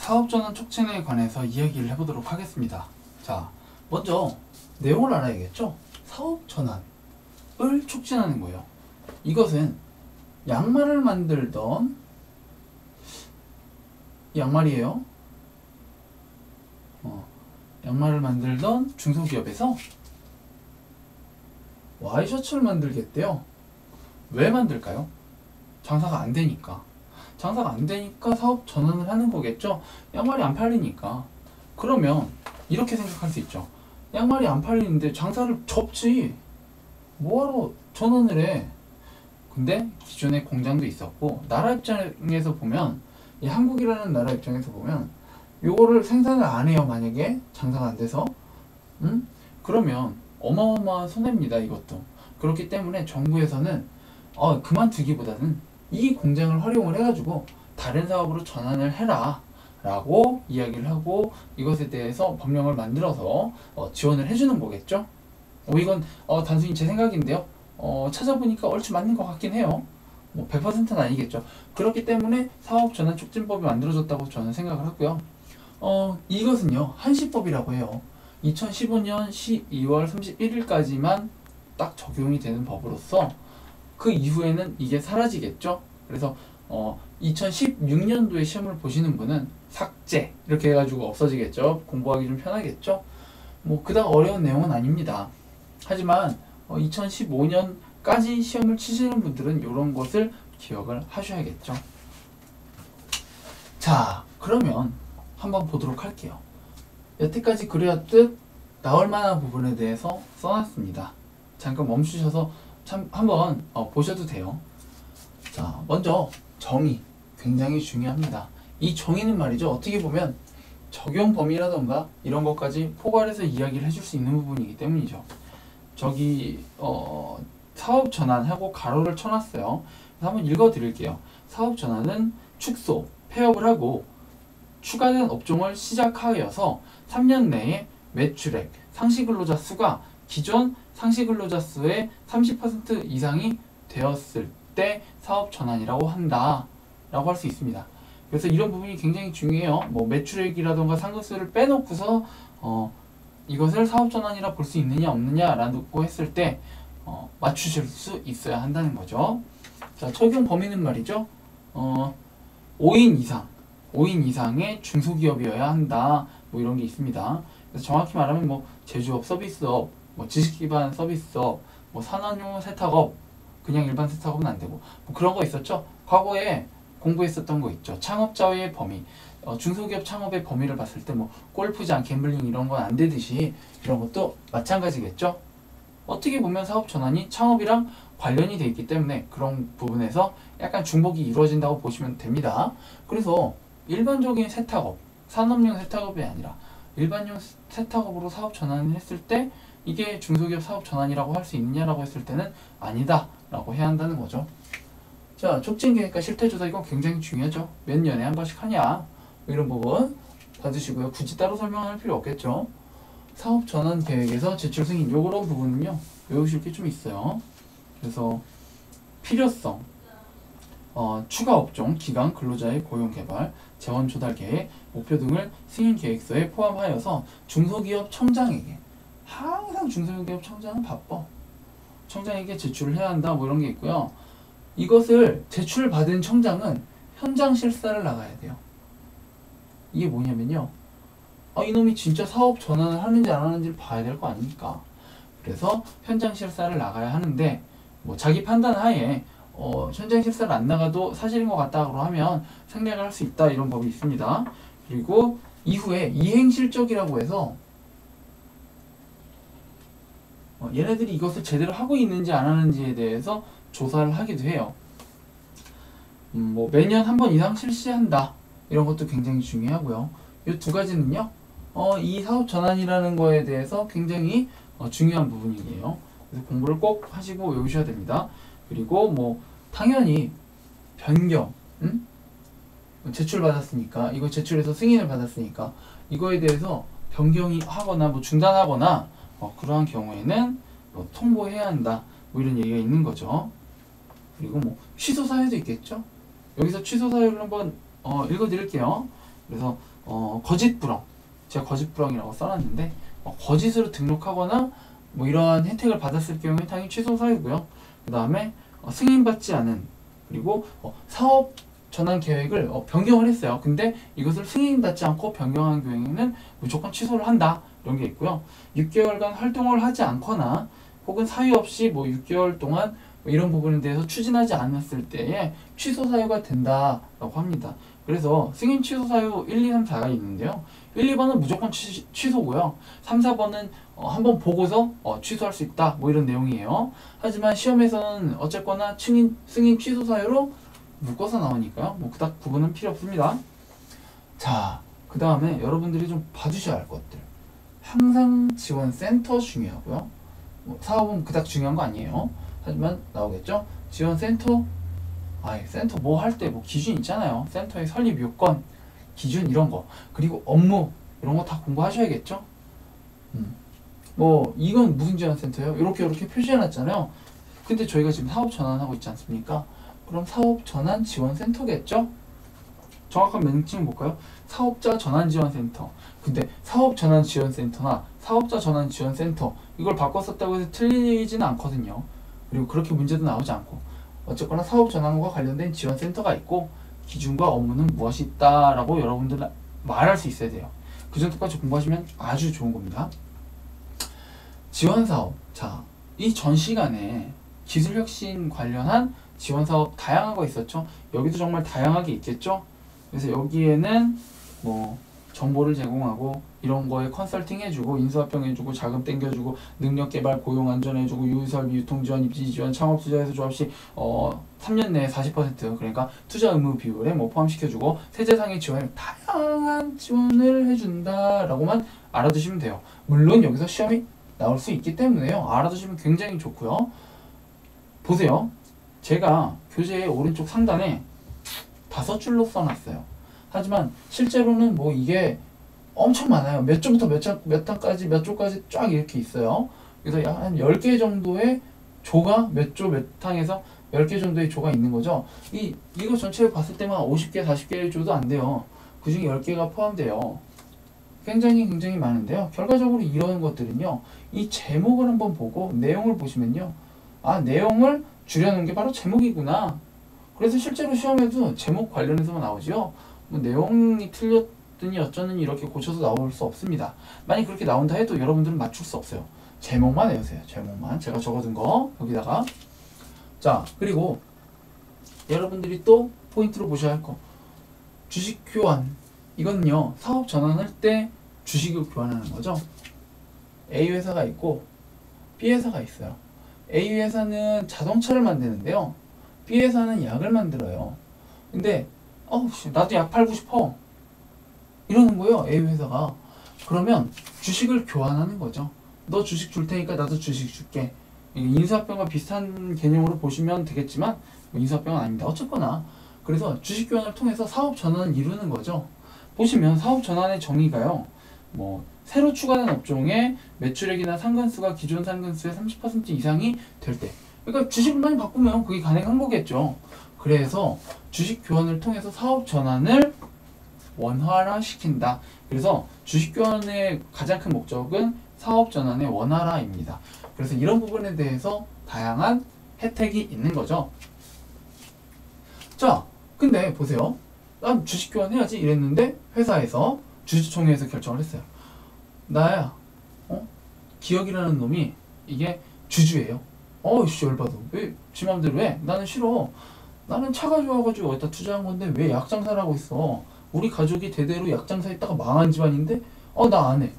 사업전환 촉진에 관해서 이야기를 해보도록 하겠습니다. 자, 먼저 내용을 알아야겠죠? 사업전환을 촉진하는 거예요. 이것은 양말을 만들던 양말이에요. 양말을 만들던 중소기업에서 와이셔츠를 만들겠대요. 왜 만들까요? 장사가 안 되니까. 장사가 안 되니까 사업 전환을 하는 거겠죠. 양말이 안 팔리니까. 그러면 이렇게 생각할 수 있죠. 양말이 안 팔리는데 장사를 접지. 뭐하러 전환을 해? 근데 기존에 공장도 있었고, 나라 입장에서 보면, 이 한국이라는 나라 입장에서 보면 요거를 생산을 안 해요. 만약에 장사가 안 돼서, 그러면 어마어마한 손해입니다. 이것도. 그렇기 때문에 정부에서는 그만두기보다는 이 공장을 활용을 해가지고 다른 사업으로 전환을 해라 라고 이야기를 하고, 이것에 대해서 법령을 만들어서 지원을 해주는 거겠죠. 이건 단순히 제 생각인데요. 찾아보니까 얼추 맞는 것 같긴 해요. 뭐 100%는 아니겠죠. 그렇기 때문에 사업전환 촉진법이 만들어졌다고 저는 생각을 하고요. 이것은요, 한시법이라고 해요. 2015년 12월 31일까지만 딱 적용이 되는 법으로서 그 이후에는 이게 사라지겠죠. 그래서 2016년도에 시험을 보시는 분은 삭제 이렇게 해가지고 없어지겠죠. 공부하기 좀 편하겠죠. 뭐 그닥 어려운 내용은 아닙니다. 하지만 2015년까지 시험을 치시는 분들은 이런 것을 기억을 하셔야겠죠. 자, 그러면 한번 보도록 할게요. 여태까지 그려왔듯 나올 만한 부분에 대해서 써놨습니다. 잠깐 멈추셔서 한번 보셔도 돼요. 자, 먼저 정의 굉장히 중요합니다. 이 정의는 말이죠, 어떻게 보면 적용 범위라던가 이런 것까지 포괄해서 이야기를 해줄 수 있는 부분이기 때문이죠. 저기 사업 전환하고 가로를 쳐놨어요. 한번 읽어드릴게요. 사업 전환은 축소, 폐업을 하고 추가된 업종을 시작하여서 3년 내에 매출액, 상시근로자 수가 기존 상시근로자 수의 30% 이상이 되었을 때 사업 전환이라고 한다 라고 할 수 있습니다. 그래서 이런 부분이 굉장히 중요해요. 뭐 매출액이라던가 상근수를 빼놓고서 이것을 사업 전환이라 볼 수 있느냐 없느냐 라고 했을 때 맞추실 수 있어야 한다는 거죠. 자, 적용 범위는 말이죠, 5인 이상의 중소기업이어야 한다, 뭐 이런 게 있습니다. 그래서 정확히 말하면 뭐 제조업, 서비스업, 뭐 지식기반 서비스업, 뭐 산업용 세탁업, 그냥 일반 세탁업은 안 되고, 뭐 그런 거 있었죠. 과거에 공부했었던 거 있죠. 창업자의 범위, 중소기업 창업의 범위를 봤을 때 뭐 골프장, 갬블링 이런 건 안 되듯이 이런 것도 마찬가지겠죠. 어떻게 보면 사업 전환이 창업이랑 관련이 돼 있기 때문에 그런 부분에서 약간 중복이 이루어진다고 보시면 됩니다. 그래서 일반적인 세탁업, 산업용 세탁업이 아니라 일반용 세탁업으로 사업 전환을 했을 때 이게 중소기업 사업 전환이라고 할 수 있느냐라고 했을 때는 아니다 라고 해야 한다는 거죠. 자, 촉진계획과 실태조사, 이건 굉장히 중요하죠. 몇 년에 한 번씩 하냐, 이런 부분 봐주시고요. 굳이 따로 설명할 필요 없겠죠. 사업 전환 계획에서 제출 승인, 요런 부분은요 외우실 게 좀 있어요. 그래서 필요성, 추가 업종, 기간, 근로자의 고용 개발, 재원 조달 계획, 목표 등을 승인 계획서에 포함하여서 중소기업 청장에게, 항상 중소기업 청장은 바빠, 청장에게 제출을 해야 한다, 뭐 이런 게 있고요. 이것을 제출받은 청장은 현장 실사를 나가야 돼요. 이게 뭐냐면요, 이놈이 진짜 사업 전환을 하는지 안 하는지를 봐야 될 거 아닙니까? 그래서 현장 실사를 나가야 하는데, 뭐 자기 판단 하에 현장 실사를 안 나가도 사실인 것 같다고 하면 생략을 할 수 있다, 이런 법이 있습니다. 그리고 이후에 이행실적이라고 해서 얘네들이 이것을 제대로 하고 있는지 안 하는지에 대해서 조사를 하기도 해요. 뭐 매년 한 번 이상 실시한다, 이런 것도 굉장히 중요하고요. 이 두 가지는요, 이 사업 전환이라는 거에 대해서 굉장히 중요한 부분이에요. 그래서 공부를 꼭 하시고 외우셔야 됩니다. 그리고 뭐 당연히 변경, 제출 받았으니까, 이거 제출해서 승인을 받았으니까 이거에 대해서 변경이 하거나 뭐 중단하거나 그러한 경우에는 뭐 통보해야 한다, 뭐 이런 얘기가 있는 거죠. 그리고 뭐 취소 사유도 있겠죠. 여기서 취소 사유를 한번 읽어드릴게요. 그래서 거짓부렁, 제가 거짓부렁이라고 써놨는데 거짓으로 등록하거나 뭐 이러한 혜택을 받았을 경우에 당연히 취소 사유고요. 그 다음에 승인받지 않은, 그리고 사업 전환 계획을 변경을 했어요. 근데 이것을 승인받지 않고 변경한 경우에는 무조건 취소를 한다, 이런 게 있고요. 6개월간 활동을 하지 않거나 혹은 사유 없이 뭐 6개월 동안 뭐 이런 부분에 대해서 추진하지 않았을 때에 취소 사유가 된다라고 합니다. 그래서 승인 취소 사유 1, 2, 3, 4가 있는데요. 1, 2번은 무조건 취소고요. 3, 4번은 한번 보고서 취소할 수 있다, 뭐 이런 내용이에요. 하지만 시험에서는 어쨌거나 승인 취소 사유로 묶어서 나오니까요. 뭐 그닥 구분은 필요 없습니다. 자, 그 다음에 여러분들이 좀 봐주셔야 할 것들. 항상 지원 센터 중요하고요. 뭐 사업은 그닥 중요한 거 아니에요. 하지만 나오겠죠. 지원 센터, 센터 뭐 할 때 뭐 기준 있잖아요. 센터의 설립 요건, 기준 이런 거, 그리고 업무 이런 거 다 공부하셔야겠죠. 뭐 이건 무슨 지원 센터예요? 이렇게 표시해 놨잖아요. 근데 저희가 지금 사업 전환하고 있지 않습니까? 그럼 사업 전환 지원 센터겠죠? 정확한 명칭은 뭘까요? 사업자 전환 지원 센터. 근데 사업 전환 지원 센터나 사업자 전환 지원 센터, 이걸 바꿔 썼다고 해서 틀리지는 않거든요. 그리고 그렇게 문제도 나오지 않고, 어쨌거나 사업 전환과 관련된 지원 센터가 있고 기준과 업무는 무엇이 있다라고 여러분들 말할 수 있어야 돼요. 그 정도까지 공부하시면 아주 좋은 겁니다. 지원 사업. 자, 이 전 시간에 기술혁신 관련한 지원 사업 다양한 거 있었죠. 여기도 정말 다양하게 있겠죠. 그래서 여기에는 뭐 정보를 제공하고 이런 거에 컨설팅 해주고 인수합병 해주고 자금 땡겨주고 능력 개발 고용 안전 해주고 유설비 유통 지원 입지 지원 창업 투자에서 조합 시 3년 내에 40% 그러니까 투자 의무 비율에 뭐 포함시켜주고 세제상의 지원, 다양한 지원을 해준다라고만 알아두시면 돼요. 물론 여기서 시험이 나올 수 있기 때문에요. 알아두시면 굉장히 좋고요. 보세요. 제가 교재의 오른쪽 상단에 5줄로 써놨어요. 하지만 실제로는 뭐 이게 엄청 많아요. 몇 조부터 몇 단까지 몇 조까지 쫙 이렇게 있어요. 그래서 약 한 10개 정도의 조가 몇 조 몇 항에서 10개 정도의 조가 있는 거죠. 이거 전체를 봤을 때만 50개 40개의 조도 안 돼요. 그 중에 10개가 포함돼요. 굉장히 많은데요. 결과적으로 이런 것들은요, 이 제목을 한번 보고 내용을 보시면요, 내용을 줄여놓은 게 바로 제목이구나. 그래서 실제로 시험에도 제목 관련해서만 나오죠. 뭐 내용이 틀렸더니 어쩌느니 이렇게 고쳐서 나올 수 없습니다. 만약 그렇게 나온다 해도 여러분들은 맞출 수 없어요. 제목만 외우세요. 제목만. 제가 적어둔 거 여기다가. 자, 그리고 여러분들이 또 포인트로 보셔야 할 거, 주식 교환. 이거는요, 사업 전환할 때 주식을 교환하는 거죠. A 회사가 있고 B 회사가 있어요. A 회사는 자동차를 만드는데요, B 회사는 약을 만들어요. 근데 나도 약 팔고 싶어 이러는 거예요, A 회사가. 그러면 주식을 교환하는 거죠. 너 주식 줄 테니까 나도 주식 줄게. 인수합병과 비슷한 개념으로 보시면 되겠지만 인수합병은 아닙니다. 어쨌거나 그래서 주식 교환을 통해서 사업 전환을 이루는 거죠. 보시면 사업 전환의 정의가요, 뭐 새로 추가된 업종의 매출액이나 상관수가 기존 상관수의 30% 이상이 될 때, 그러니까 주식만 바꾸면 그게 가능한 거겠죠. 그래서 주식 교환을 통해서 사업 전환을 원활화시킨다. 그래서 주식 교환의 가장 큰 목적은 사업 전환의 원활화입니다. 그래서 이런 부분에 대해서 다양한 혜택이 있는 거죠. 자, 근데 보세요. 난 주식 교환해야지 이랬는데 회사에서 주주총회에서 결정을 했어요. 나야 기억이라는 놈이 이게 주주예요. 씨 열받아. 왜 지 맘대로 해? 나는 싫어. 나는 차가 좋아가지고 어디다 투자한 건데 왜 약장사를 하고 있어? 우리 가족이 대대로 약장사 했다가 망한 집안인데 나 안 해.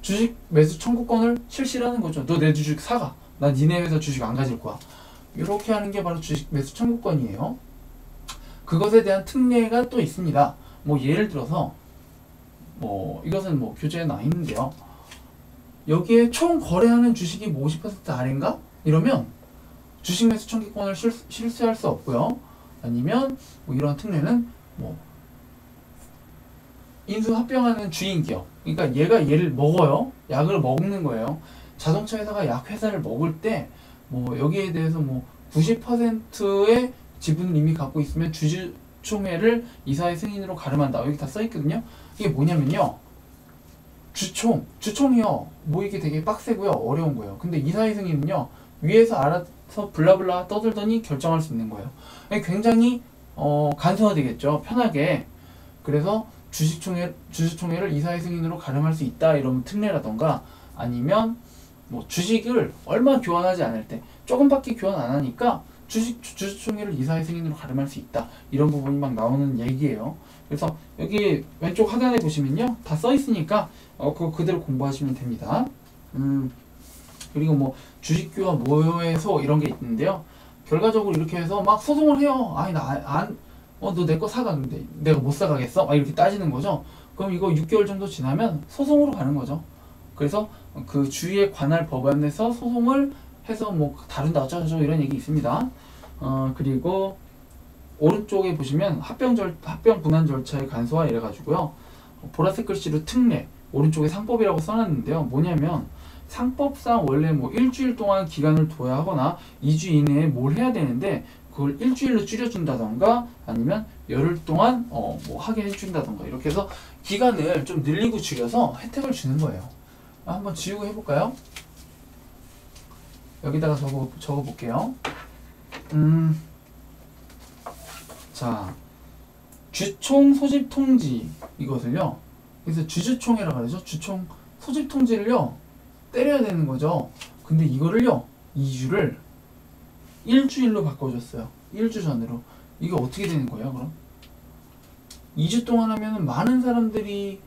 주식 매수 청구권을 실시하는 거죠. 너 내 주식 사가. 나 니네 회사 주식 안 가질 거야. 이렇게 하는 게 바로 주식 매수 청구권이에요. 그것에 대한 특례가 또 있습니다. 뭐 예를 들어서 뭐 이것은 뭐 교재에 나와 있는데요. 여기에 총 거래하는 주식이 뭐 50% 아래인가? 이러면 주식 매수 청구권을 실시할 수 없고요. 아니면 뭐 이런 특례는 뭐 인수 합병하는 주인 기업, 그러니까 얘를 먹어요. 약을 먹는 거예요. 자동차 회사가 약 회사를 먹을 때 뭐 여기에 대해서 뭐 90%의 지분을 이미 갖고 있으면 주식총회를 이사회 승인으로 가름한다. 여기 다 써있거든요. 이게 뭐냐면요. 주총이요. 뭐 이게 되게 빡세고요. 어려운 거예요. 근데 이사회 승인은요. 위에서 알아서 블라블라 떠들더니 결정할 수 있는 거예요. 굉장히 간소화되겠죠. 편하게. 그래서 주주총회를 이사회 승인으로 가름할 수 있다. 이러면 특례라던가 아니면 뭐 주식을 얼마 교환하지 않을 때 조금밖에 교환 안 하니까 주주총회를 이사회 승인으로 가름할 수 있다. 이런 부분이 막 나오는 얘기예요. 그래서 여기 왼쪽 하단에 보시면요. 다 써 있으니까 그거 그대로 공부하시면 됩니다. 그리고 뭐 주식교환 모여해소 이런 게 있는데요. 결과적으로 이렇게 해서 막 소송을 해요. 아니 너 내 거 사가는데 내가 못 사가겠어? 막 이렇게 따지는 거죠. 그럼 이거 6개월 정도 지나면 소송으로 가는 거죠. 그래서 그 주위에 관할 법원에서 소송을 해서 뭐 다룬다 어쩌고저쩌고 이런 얘기 있습니다. 그리고 오른쪽에 보시면 합병 분할 절차의 간소화 이래가지고요. 보라색 글씨로 특례, 오른쪽에 상법이라고 써놨는데요. 뭐냐면 상법상 원래 뭐 일주일 동안 기간을 둬야 하거나 2주 이내에 뭘 해야 되는데 그걸 일주일로 줄여준다던가 아니면 열흘 동안 뭐 하게 해준다던가 이렇게 해서 기간을 좀 늘리고 줄여서 혜택을 주는 거예요. 한번 지우고 해볼까요? 여기다가 적어 볼게요. 자, 주총 소집 통지 이것을요. 그래서 주주총회라고 하죠. 주총 소집 통지를요. 때려야 되는 거죠. 근데 이거를요. 2주를 일주일로 바꿔줬어요. 1주 전으로. 이게 어떻게 되는 거예요, 그럼? 2주 동안 하면은 많은 사람들이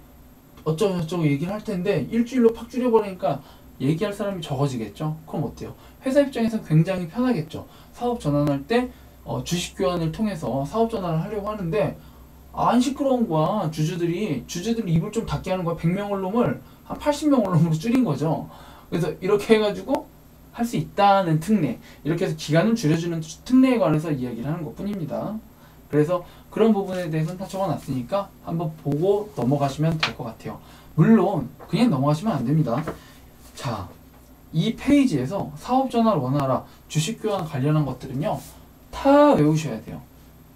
어쩌고저쩌고 얘기를 할 텐데 일주일로 팍 줄여버리니까 얘기할 사람이 적어지겠죠? 그럼 어때요? 회사 입장에서 굉장히 편하겠죠. 사업 전환할 때 주식 교환을 통해서 사업 전환을 하려고 하는데 안 시끄러운 거야. 주주들이 입을 좀 닫게 하는 거야. 100명 언론을 한 80명 언론으로 줄인 거죠. 그래서 이렇게 해가지고 할 수 있다는 특례, 이렇게 해서 기간을 줄여주는 특례에 관해서 이야기를 하는 것 뿐입니다. 그래서 그런 부분에 대해서는 다 적어놨으니까 한번 보고 넘어가시면 될 것 같아요. 물론 그냥 넘어가시면 안 됩니다. 자, 이 페이지에서 사업전환 원활화, 주식교환 관련한 것들은요 다 외우셔야 돼요.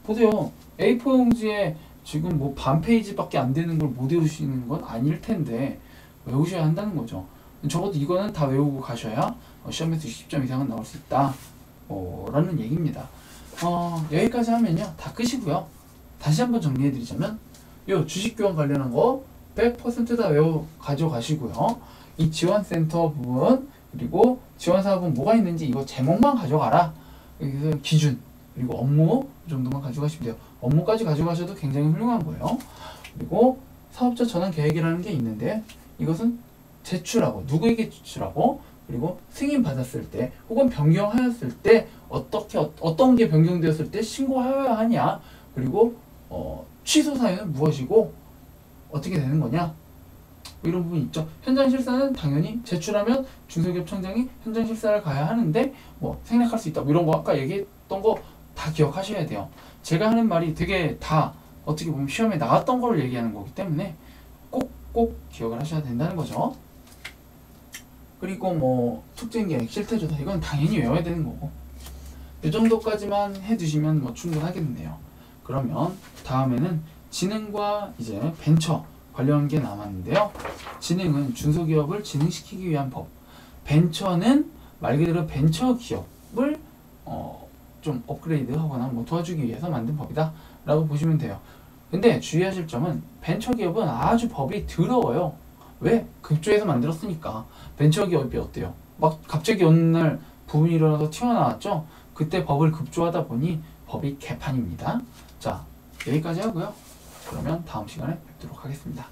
보세요. A4 용지에 지금 뭐 반 페이지밖에 안 되는 걸 못 외우시는 건 아닐 텐데 외우셔야 한다는 거죠. 적어도 이거는 다 외우고 가셔야 시험에서 20점 이상은 나올 수 있다 라는 얘기입니다. 여기까지 하면요 다 끝이고요. 다시 한번 정리해드리자면 요 주식교환 관련한 거 100% 다 외워 가져가시고요. 이 지원센터 부분 그리고 지원사업은 뭐가 있는지 이거 제목만 가져가라. 여기서 기준 그리고 업무 이 정도만 가져가시면 돼요. 업무까지 가져가셔도 굉장히 훌륭한 거예요. 그리고 사업자 전환 계획이라는 게 있는데 이것은 제출하고 누구에게 제출하고 그리고 승인 받았을 때 혹은 변경하였을 때 어떤 게 변경되었을 때 신고하여야 하냐 그리고 취소 사유는 무엇이고 어떻게 되는 거냐 이런 부분이 있죠. 현장 실사는 당연히 제출하면 중소기업 청장이 현장 실사를 가야 하는데 뭐 생략할 수 있다 뭐 이런 거 아까 얘기했던 거 다 기억하셔야 돼요. 제가 하는 말이 되게 다 어떻게 보면 시험에 나왔던 걸 얘기하는 거기 때문에 꼭 기억을 하셔야 된다는 거죠. 그리고 뭐 특징계획, 실태조사 이건 당연히 외워야 되는 거고 이 정도까지만 해두시면 뭐 충분하겠네요. 그러면 다음에는 지능과 이제 벤처 관련 게 남았는데요. 지능은 중소기업을 지능시키기 위한 법, 벤처는 말 그대로 벤처 기업을 좀 업그레이드 하거나 뭐 도와주기 위해서 만든 법이다 라고 보시면 돼요. 근데 주의하실 점은 벤처 기업은 아주 법이 더러워요. 왜? 급조해서 만들었으니까. 벤처 기업이 어때요? 막 갑자기 어느 날 붐이 일어나서 튀어나왔죠? 그때 법을 급조하다 보니 법이 개판입니다. 자, 여기까지 하고요. 그러면 다음 시간에 뵙도록 하겠습니다.